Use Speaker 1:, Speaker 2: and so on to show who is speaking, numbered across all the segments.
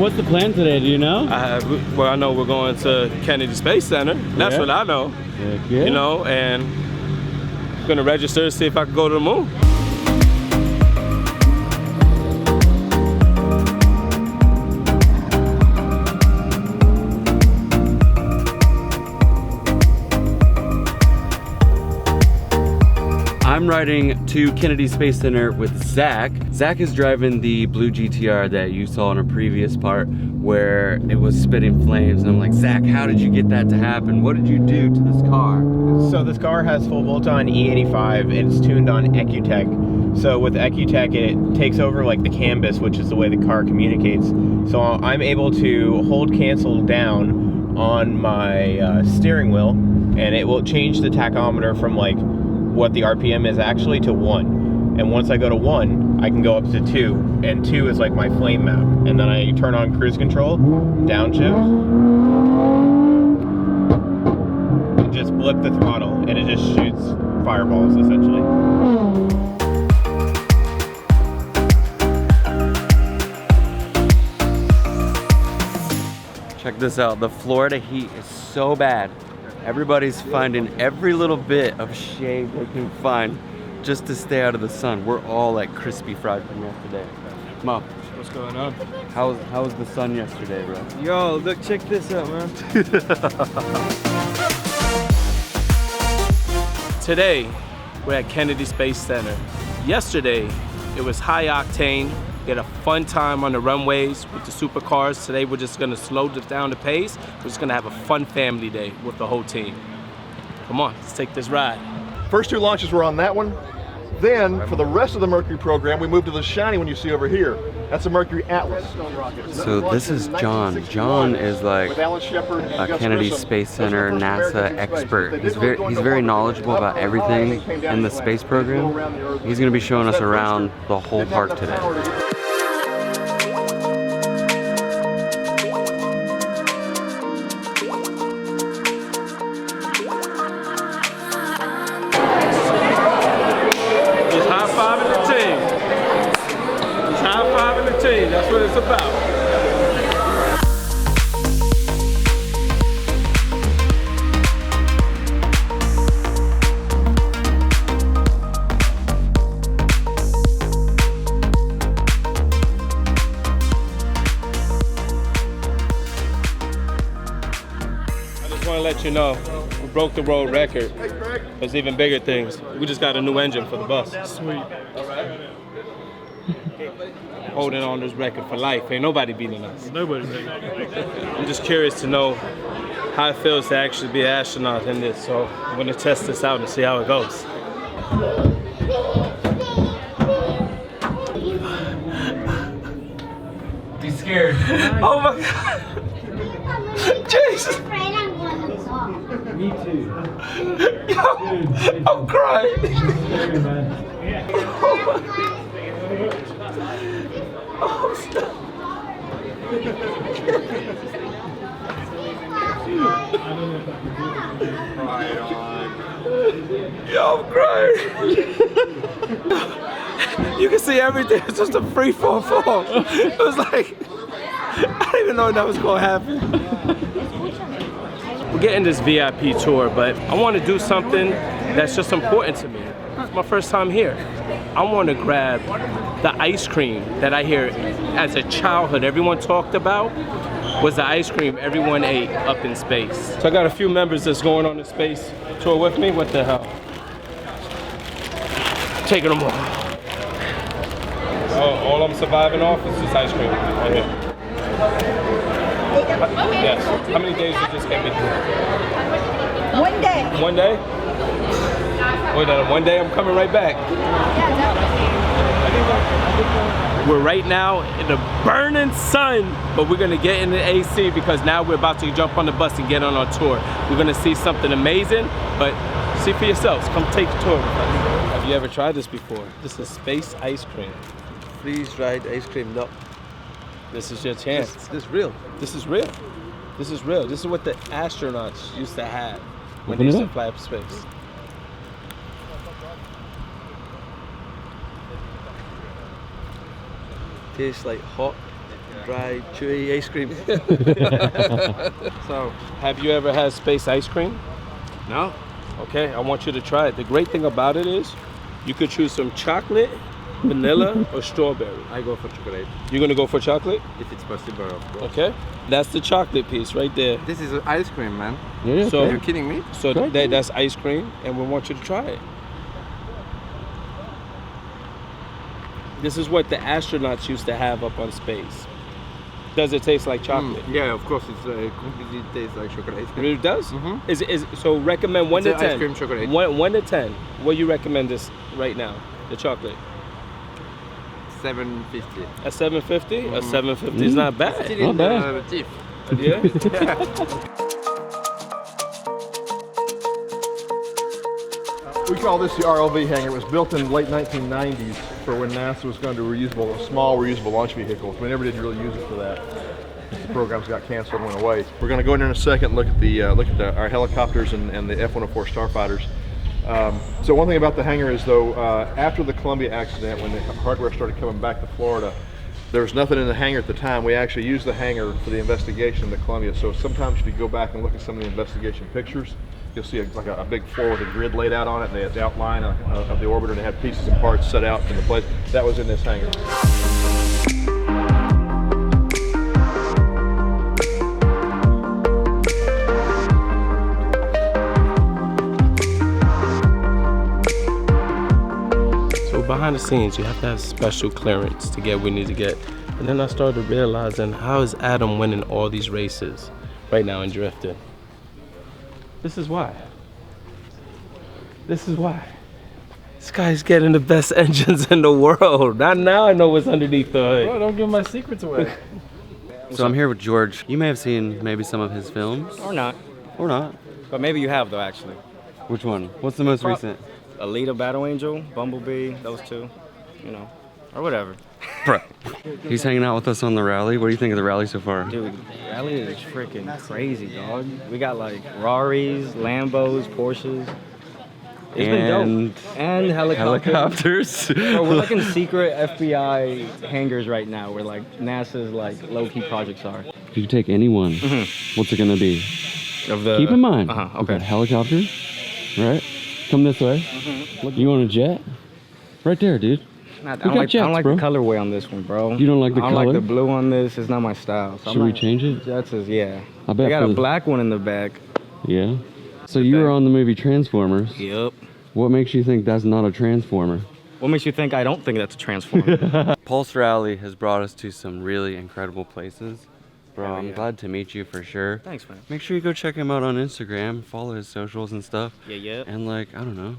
Speaker 1: what's the plan today? Do you know?
Speaker 2: Well, I know we're going to Kennedy Space Center. That's what I know.
Speaker 1: Yeah.
Speaker 2: You know, and I'm gonna register to see if I can go to the moon.
Speaker 1: I'm riding to Kennedy Space Center with Zach. Zach is driving the blue GTR that you saw in a previous part where it was spitting flames, and I'm like, Zach, how did you get that to happen? What did you do to this car?
Speaker 3: So this car has full bolt-on E85 and it's tuned on EcuTech. So with EcuTech, it takes over like the canvas, which is the way the car communicates. So I'm able to hold cancel down on my steering wheel, and it will change the tachometer from like what the RPM is actually to 1. And once I go to 1, I can go up to 2, and 2 is like my flame map. And then I turn on cruise control, downshift, and just blip the throttle, and it just shoots fireballs essentially.
Speaker 1: Check this out, the Florida heat is so bad. Everybody's finding every little bit of shade they can find just to stay out of the sun. We're all like crispy fried from yesterday. Mo,
Speaker 2: What's going on?
Speaker 1: how was the sun yesterday, bro?
Speaker 2: Yo, look, check this out, man. Today, we're at Kennedy Space Center. Yesterday, it was high octane. We had a fun time on the runways with the supercars. Today, we're just gonna slow down the pace. We're just gonna have a fun family day with the whole team. Come on, let's take this ride.
Speaker 4: First 2 launches were on that one. Then, for the rest of the Mercury program, we moved to the shiny one you see over here. That's a Mercury Atlas.
Speaker 1: So this is John. John is like a Kennedy Space Center NASA expert. He's very knowledgeable about everything in the space program. He's gonna be showing us around the whole park today.
Speaker 2: That's what it's about. I just want to let you know, we broke the world record. There's even bigger things. We just got a new engine for the bus. Sweet. All right. Holding on this record for life. Ain't nobody beating us. Nobody beating us. I'm just curious to know how it feels to actually be an astronaut in this. So I'm gonna test this out and see how it goes.
Speaker 1: Be scared.
Speaker 2: Oh my God. Jesus.
Speaker 1: Me too.
Speaker 2: Yo, I'm crying. Oh, stop. Yo, I'm crying. You can see everything. It's just a free fall. It was like, I didn't even know that was gonna happen. We're getting this VIP tour, but I want to do something that's just important to me. It's my first time here. I want to grab the ice cream that I hear as a childhood everyone talked about was the ice cream everyone ate up in space. So I got a few members that's going on the space tour with me. What the hell? Taking them all. Oh, all I'm surviving off is this ice cream right here. Yes. How many days did this get me through?
Speaker 5: 1 day.
Speaker 2: 1 day? Wait, on 1 day I'm coming right back. We're right now in the burning sun, but we're gonna get in the AC because now we're about to jump on the bus and get on our tour. We're gonna see something amazing, but see for yourselves. Come take a tour with us. Have you ever tried this before? This is space ice cream.
Speaker 6: Freeze-dried ice cream, no.
Speaker 2: This is your chance.
Speaker 6: This is real.
Speaker 2: This is real. This is real. This is what the astronauts used to have when they used to fly up space.
Speaker 6: Tastes like hot Dry, chewy ice cream.
Speaker 2: So, have you ever had space ice cream?
Speaker 6: No?
Speaker 2: Okay, I want you to try it. The great thing about it is you could choose some chocolate, vanilla, or strawberry.
Speaker 6: I go for chocolate,
Speaker 2: You're gonna go for chocolate?
Speaker 6: if it's possible, of course.
Speaker 2: Okay. That's the chocolate piece right there.
Speaker 6: This is ice cream, man.
Speaker 1: Yeah,
Speaker 2: So-
Speaker 6: Are you kidding me?
Speaker 2: So that's ice cream, and we want you to try it. This is what the astronauts used to have up on space. Does it taste like chocolate?
Speaker 6: Yeah, of course, it's completely tastes like chocolate.
Speaker 2: It does?
Speaker 6: Mhm.
Speaker 2: Is so recommend 1 to
Speaker 6: It's
Speaker 2: 10.
Speaker 6: ice cream chocolate.
Speaker 2: 1 to 10. What you recommend this right now? The chocolate.
Speaker 6: 750.
Speaker 2: A 750? A 750 is not bad.
Speaker 6: Still in
Speaker 1: bad.
Speaker 6: the teeth.
Speaker 2: Yeah.
Speaker 4: We call this the RLV hangar. It was built in the late 1990s for when NASA was going to small reusable launch vehicles. We never did really use it for that. The programs got canceled and went away. We're going to go in there in a second and look at our helicopters and the F-104 starfighters. So one thing about the hangar is, though, after the Columbia accident, when the hardware started coming back to Florida, there was nothing in the hangar at the time. We actually used the hangar for the investigation of the Columbia. So sometimes if you go back and look at some of the investigation pictures, you'll see a big floor with a grid laid out on it. And they had the outline of the orbiter, and they had pieces and parts set out in the place. That was in this hangar.
Speaker 2: Behind the scenes, you have to have special clearance to get what you need to get. And then I started realizing, how is Adam winning all these races right now in drifting? This is why. This is why. This guy's getting the best engines in the world. Now I know what's underneath the hood.
Speaker 5: Bro, don't give my secrets away.
Speaker 1: So I'm here with George. You may have seen maybe some of his films.
Speaker 7: Or not.
Speaker 1: Or not.
Speaker 7: But maybe you have, though, actually.
Speaker 1: Which one? What's the most recent?
Speaker 7: Alita, Battle Angel, Bumblebee, those two, you know, or whatever.
Speaker 1: Bro. He's hanging out with us on the rally. What do you think of the rally so far?
Speaker 7: Dude, rally is freaking crazy, dog. We got like Raris, Lambos, Porsches. It's been dope. And helicopters. Bro, we're like in secret FBI hangars right now where like NASA's like low-key projects are.
Speaker 1: If you take any one, what's it gonna be?
Speaker 7: Of the,
Speaker 1: Keep in mind,
Speaker 7: okay.
Speaker 1: we've got helicopters, right? Come this way. You want a jet? Right there, dude.
Speaker 7: I
Speaker 1: got
Speaker 7: don't like
Speaker 1: bro.
Speaker 7: the colorway on this one, bro.
Speaker 1: You don't like the
Speaker 7: I don't
Speaker 1: color?
Speaker 7: like the blue on this. It's not my style. So
Speaker 1: Should we change it?
Speaker 7: Jets is, yeah.
Speaker 1: I bet
Speaker 7: I got
Speaker 1: for
Speaker 7: a
Speaker 1: the-
Speaker 7: black one in the back.
Speaker 1: Yeah. So you were on the movie Transformers.
Speaker 7: Yep.
Speaker 1: What makes you think that's not a Transformer?
Speaker 7: What makes you think I don't think that's a Transformer?
Speaker 1: Pulse Rally has brought us to some really incredible places. Bro,
Speaker 7: Hell
Speaker 1: I'm
Speaker 7: yeah.
Speaker 1: glad to meet you for sure.
Speaker 7: Thanks, man.
Speaker 1: Make sure you go check him out on Instagram, follow his socials and stuff.
Speaker 7: Yeah.
Speaker 1: And like, I don't know.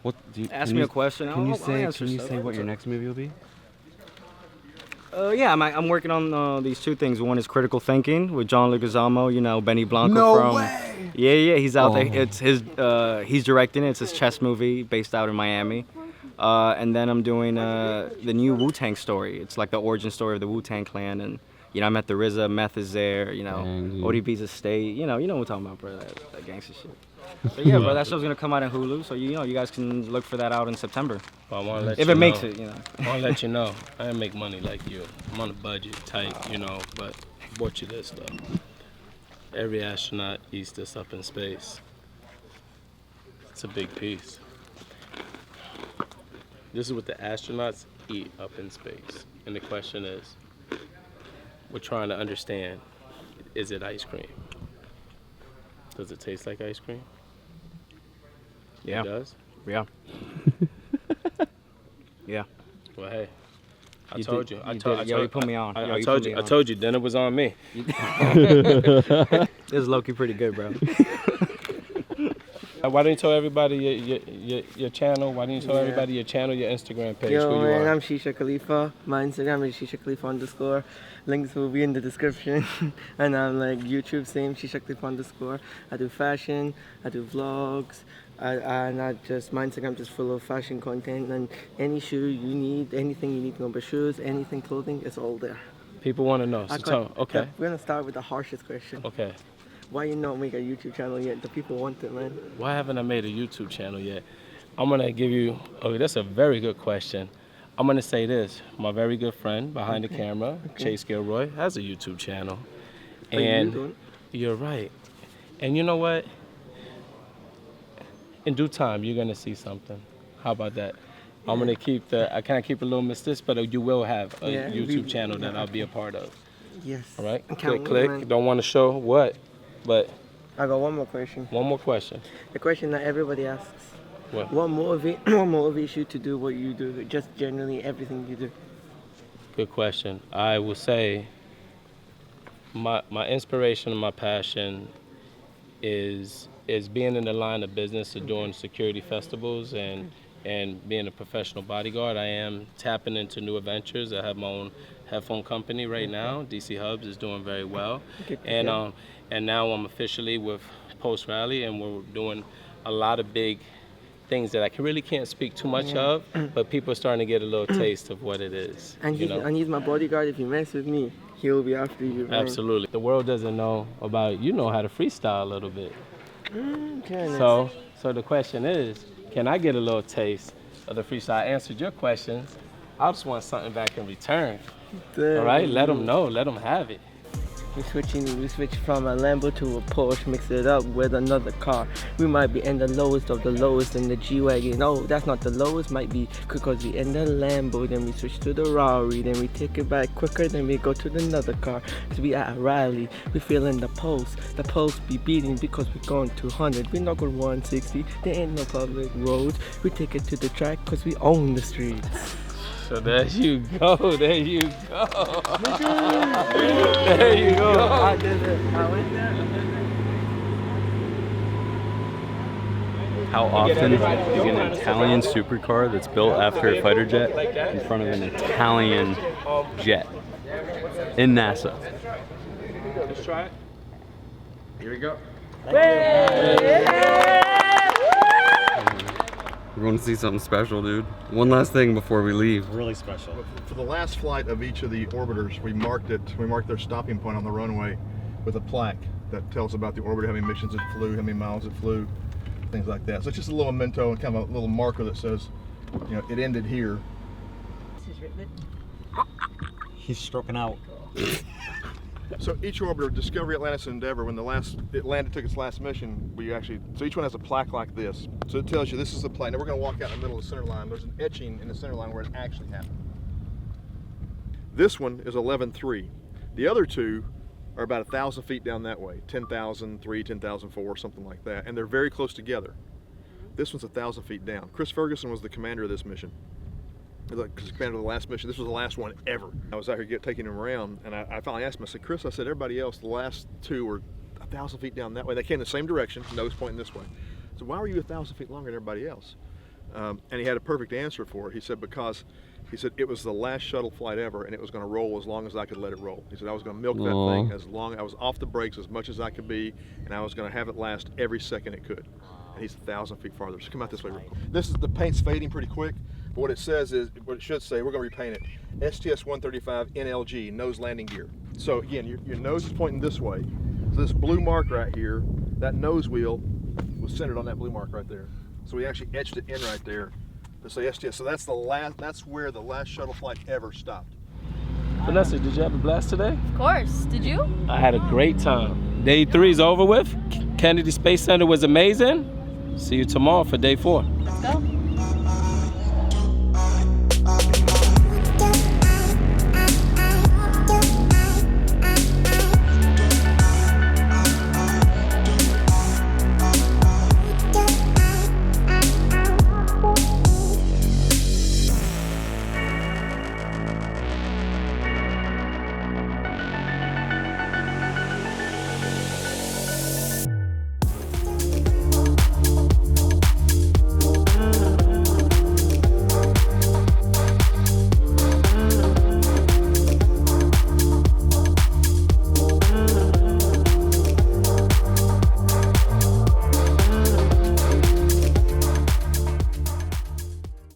Speaker 1: What do you
Speaker 7: Ask
Speaker 1: can
Speaker 7: me
Speaker 1: you-
Speaker 7: a question.
Speaker 1: Can you
Speaker 7: I'll
Speaker 1: say
Speaker 7: answer stuff.
Speaker 1: what your next movie will be?
Speaker 7: Yeah, I'm working on these two things. One is Critical Thinking with John Leguizamo, you know, Benny Blanco
Speaker 4: No
Speaker 7: from...
Speaker 4: way!
Speaker 7: Yeah, he's out
Speaker 1: Oh.
Speaker 7: there. It's his, he's directing it. It's his chess movie based out in Miami. And then I'm doing the new Wu-Tang story. It's like the origin story of the Wu-Tang Clan. And, you know, I met the RZA, Meth is there, you know,
Speaker 1: Dang, dude.
Speaker 7: ODB's estate. You know what I'm talking about, bro, that gangster shit. So yeah, bro, that show's gonna come out in Hulu. So, you know, you guys can look for that out in September.
Speaker 2: But I want to let
Speaker 7: If
Speaker 2: you
Speaker 7: it makes
Speaker 2: know.
Speaker 7: it, you know.
Speaker 2: I want to let you know, I didn't make money like you. I'm on a budget, tight, you know, but I bought you this though. Every astronaut eats this up in space. It's a big piece. This is what the astronauts eat up in space. And the question is, we're trying to understand, is it ice cream? Does it taste like ice cream?
Speaker 7: Yeah.
Speaker 2: It does?
Speaker 7: Yeah. Yeah.
Speaker 2: Well, hey, I
Speaker 7: You
Speaker 2: told
Speaker 7: did-
Speaker 2: you. I
Speaker 7: you
Speaker 2: told
Speaker 7: did. Yo, you put me on. Yo,
Speaker 2: I
Speaker 7: you
Speaker 2: told
Speaker 7: put
Speaker 2: you.
Speaker 7: me
Speaker 2: I
Speaker 7: on.
Speaker 2: told you. Dinner was on me.
Speaker 7: This is low-key pretty good, bro.
Speaker 2: Why don't you tell everybody your channel? Why don't you tell everybody your channel, your Instagram page,
Speaker 8: Yo,
Speaker 2: who you
Speaker 8: man,
Speaker 2: are?
Speaker 8: I'm Shisha Khalifa. My Instagram is Shisha Khalifa _. Links will be in the description. And I'm like YouTube, same Shisha Khalifa _. I do fashion, I do vlogs. I not just my Instagram just full of fashion content, and any shoe you need, anything you need to know, shoes, anything clothing, it's all there.
Speaker 2: People want to know. So tell 'em. Okay.
Speaker 8: We're gonna start with the harshest question.
Speaker 2: Okay.
Speaker 8: Why you not make a YouTube channel yet? The people want it, man.
Speaker 2: Why haven't I made a YouTube channel yet? I'm gonna give you. Oh, that's a very good question. I'm gonna say this. My very good friend behind the camera, Chase Gilroy, has a YouTube channel. And you're right. And you know what? In due time, you're gonna see something. How about that? I'm gonna I kind of keep it a little mysterious, but you will have a YouTube channel that I'll be a part of.
Speaker 8: Yes.
Speaker 2: All right? Click. Don't want to show what, but.
Speaker 8: I got one more question.
Speaker 2: One more question.
Speaker 8: The question that everybody asks.
Speaker 2: What?
Speaker 8: What motivates you to do what you do? Just generally everything you do.
Speaker 2: Good question. I will say my inspiration and my passion is being in the line of business of doing security festivals and being a professional bodyguard. I am tapping into new adventures. I have my own headphone company right now. DC Hubs is doing very well. And now I'm officially with Post Rally, and we're doing a lot of big things that I really can't speak too much of, but people are starting to get a little taste of what it is. And
Speaker 8: he's my bodyguard. If you mess with me, he'll be after you. Right?
Speaker 2: Absolutely. The world doesn't know about, how to freestyle a little bit. So the question is, can I get a little taste of the freestyle? I answered your questions. I just want something back in return. All right, let them know, let them have it.
Speaker 8: We switch from a Lambo to a Porsche, mix it up with another car. We might be in the lowest of the lowest in the G-Wagon. No, that's not the lowest, might be because we in the Lambo, then we switch to the Rari, then we take it back quicker, then we go to another car. Cause we at a rally, we feeling the pulse be beating because we going 200. We not going 160, there ain't no public roads. We take it to the track cause we own the streets.
Speaker 2: So there you go, there you go. There you go.
Speaker 8: I did it. I went there.
Speaker 1: How often is an Italian supercar that's built after a fighter jet in front of an Italian jet in NASA?
Speaker 2: Let's try it.
Speaker 4: Here we go.
Speaker 1: We're going to see something special, dude. One last thing before we leave.
Speaker 5: Really special.
Speaker 4: For the last flight of each of the orbiters, we marked their stopping point on the runway with a plaque that tells about the orbiter, how many missions it flew, how many miles it flew, things like that. So it's just a little memento and kind of a little marker that says, it ended here.
Speaker 5: He's stroking out.
Speaker 4: So each orbiter, Discovery, Atlantis, and Endeavour, when it landed, took its last mission, so each one has a plaque like this. So it tells you this is the plaque. Now we're going to walk out in the middle of the center line. There's an etching in the center line where it actually happened. This one is 11.3. The other two are about 1,000 feet down that way, 10,003, 10,004, something like that, and they're very close together. This one's 1,000 feet down. Chris Ferguson was the commander of this mission. Because commander of the last mission, this was the last one ever. I was out here taking him around, and I finally asked him, I said, Chris, everybody else, the last two were 1,000 feet down that way. They came the same direction, nose pointing this way. So why were you 1,000 feet longer than everybody else? And he had a perfect answer for it. He said, because it was the last shuttle flight ever, and it was going to roll as long as I could let it roll. He said, I was going to milk that thing I was off the brakes as much as I could be, and I was going to have it last every second it could. And he's 1,000 feet farther. So come out this way real quick. The paint's fading pretty quick. But what it says is, what it should say, we're going to repaint it, STS-135 NLG, nose landing gear. So again, your nose is pointing this way. So this blue mark right here, that nose wheel was centered on that blue mark right there. So we actually etched it in right there to say STS. So that's where the last shuttle flight ever stopped.
Speaker 2: Vanessa, did you have a blast today?
Speaker 9: Of course. Did you?
Speaker 2: I had a great time. Day 3 is over with. Kennedy Space Center was amazing. See you tomorrow for day 4.
Speaker 9: Let's go.